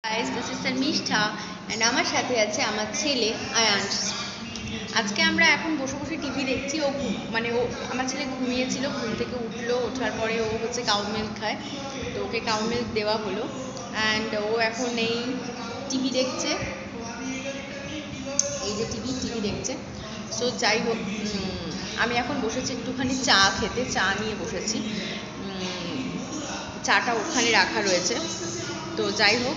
Guys, this is Sharmishtha and আমার সাথে আছে আমার ছেলে আয়ান্স। আজকে আমরা এখন বসে বসে টিভি দেখছি। ও আমার ছেলে ঘুমিয়েছিল, ঘুম থেকে উঠলো, ওঠার পরে ও হচ্ছে কাউ মিল্ক খায়, তো ওকে কাউ মিল্ক দেওয়া হলো অ্যান্ড ও এখন এই টিভি দেখছে। এই যে টিভি দেখছে। সো যাই হোক, আমি এখন বসেছি একটুখানি চা খেতে, চা নিয়ে বসেছি। চাটা ওখানে রাখা রয়েছে। তো যাই হোক,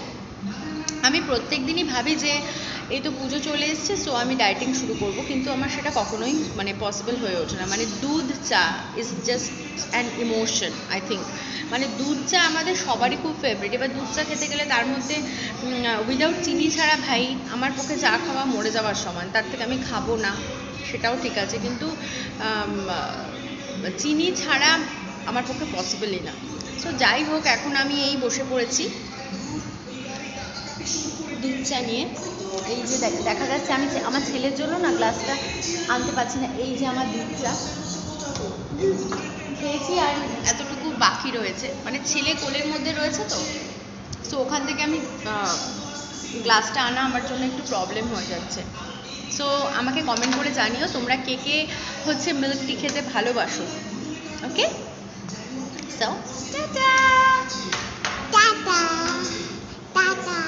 আমি প্রত্যেক দিনই ভাবি যে এই তো পুজো চলে এসছে, সো আমি ডায়েটিং শুরু করব, কিন্তু আমার সেটা কখনোই পসিবল হয়ে ওঠে না। দুধ চা is just an emotion, I think. দুধ চা আমাদের সবারই খুব ফেভারিট। এবার দুধ চা খেতে গেলে তার মধ্যে উইদাউট চিনি ছাড়া, ভাই আমার পক্ষে চা খাওয়া মরে যাওয়ার সমান। তার থেকে আমি খাবো না, সেটাও ঠিক আছে, কিন্তু চিনি ছাড়া আমার পক্ষে পসিবলই না। সো যাই হোক, এখন আমি এই বসে পড়েছি দুধ চা নিয়ে। এই যে দেখা যাচ্ছে, আমি আমার ছেলের জন্য না গ্লাসটা আনতে পারছি না। এই যে আমার দুধ চা খেয়েছি, আর এতটুকু বাকি রয়েছে, ছেলে কোলের মধ্যে রয়েছে, তো ওখান থেকে আমি গ্লাসটা আনা আমার জন্য একটু প্রবলেম হয়ে যাচ্ছে। সো আমাকে কমেন্ট করে জানিও তোমরা কে কে হচ্ছে মিল্ক টি খেতে ভালোবাসো। ওকে, সো টাটা টাটা টাটা।